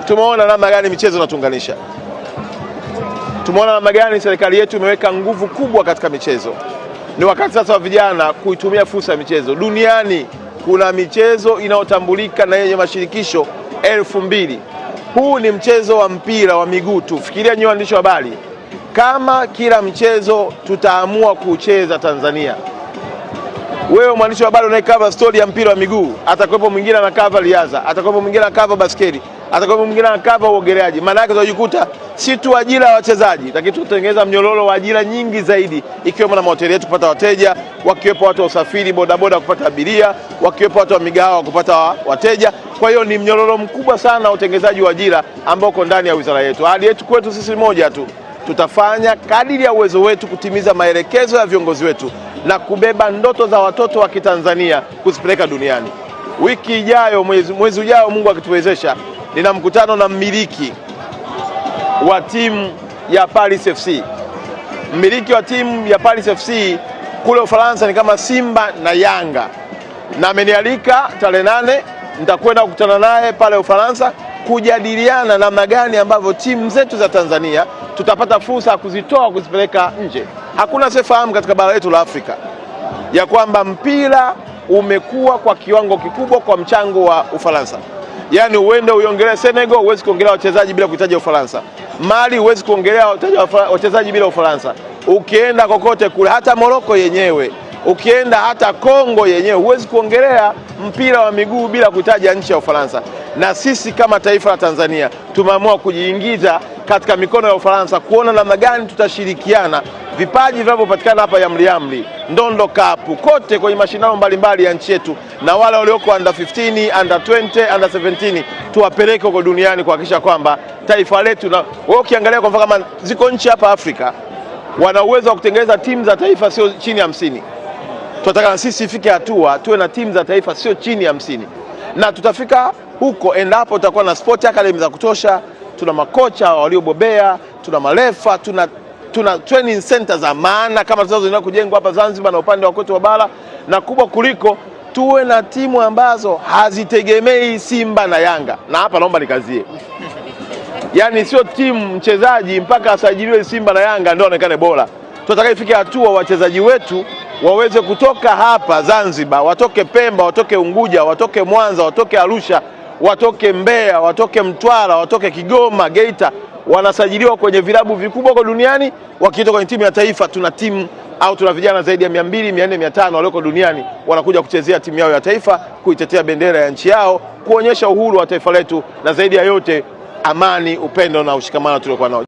tumeona namna gani michezo inatuunganisha. Tumeona namna gani serikali yetu imeweka nguvu kubwa katika michezo. Ni wakati sasa wa vijana kuitumia fursa ya michezo. Duniani kuna michezo inayotambulika na yenye mashirikisho 2000. Huu ni mchezo wa mpira wa miguu tu. Fikiria nyinyi waandishi wa habari, kama kila mchezo tutaamua kucheza Tanzania. Wewe mwandishi wa habari unayekava story ya mpira wa miguu, atakuwepo mwingine anakava riadha, atakuwepo mwingine anakava basketi, atakuwepo mwingine anakava uogeleaji. Maana yake tutajikuta si tu ajira ya wachezaji, lakini tutatengeneza mnyororo wa ajira nyingi zaidi, ikiwemo na mahoteli yetu kupata wateja, wakiwepo watu wa usafiri bodaboda kupata abiria, wakiwepo watu wa migahawa kupata wateja. Kwa hiyo ni mnyororo mkubwa sana utengenezaji wa ajira ambao uko ndani ya wizara yetu. Ahadi yetu kwetu sisi moja tu, tutafanya kadiri ya uwezo wetu kutimiza maelekezo ya viongozi wetu na kubeba ndoto za watoto wa Kitanzania kuzipeleka duniani. Wiki ijayo, mwezi ujao, Mungu akituwezesha, nina mkutano na mmiliki wa timu ya Paris FC. Mmiliki wa timu ya Paris FC kule Ufaransa ni kama Simba na Yanga, na amenialika tarehe 8 nitakwenda kukutana naye pale Ufaransa kujadiliana namna gani ambavyo timu zetu za Tanzania tutapata fursa ya kuzitoa kuzipeleka nje. Hakuna sifahamu katika bara letu la Afrika ya kwamba mpira umekuwa kwa kiwango kikubwa kwa mchango wa Ufaransa. Yaani uende uiongelee Senegal, huwezi kuongelea wachezaji bila kuitaja Ufaransa. Mali huwezi kuongelea wachezaji bila Ufaransa. Ukienda kokote kule, hata Morocco yenyewe, ukienda hata Kongo yenyewe, huwezi kuongelea mpira wa miguu bila kutaja nchi ya Ufaransa. Na sisi kama taifa la Tanzania tumeamua kujiingiza katika mikono ya Ufaransa, kuona namna gani tutashirikiana vipaji vinavyopatikana hapa Yamri, Ndondo Cup, kote kwenye mashindano mbalimbali ya nchi yetu, na wale walioko under 15, under 20, under 17 tuwapeleke huko duniani kuhakikisha kwamba taifa letu, na wewe ukiangalia kwa mfano kama ziko nchi hapa Afrika wana uwezo wa kutengeneza timu za taifa sio chini ya 50. Tunataka na sisi ifike hatua tuwe na timu za taifa sio chini ya 50. Na tutafika huko endapo tutakuwa na sport academy za kutosha, tuna makocha waliobobea, tuna marefa, tuna training center za maana kama tunazoendelea kujengwa hapa Zanzibar na upande wa kwetu wa bara, na kubwa kuliko tuwe na timu ambazo hazitegemei Simba na Yanga. Na hapa naomba nikazie. Yaani sio timu mchezaji mpaka asajiliwe Simba na Yanga ndio aonekane bora. Tunataka ifike hatua wachezaji wetu waweze kutoka hapa Zanzibar, watoke Pemba, watoke Unguja, watoke Mwanza, watoke Arusha, watoke Mbeya, watoke Mtwara, watoke Kigoma, Geita, wanasajiliwa kwenye vilabu vikubwa kwa duniani. Wakitoka kwenye timu ya taifa, tuna timu au tuna vijana zaidi ya 200, 400, 500 walioko duniani wanakuja kuchezea timu yao ya taifa, kuitetea bendera ya nchi yao, kuonyesha uhuru wa taifa letu, na zaidi ya yote amani, upendo na ushikamano tuliokuwa nao.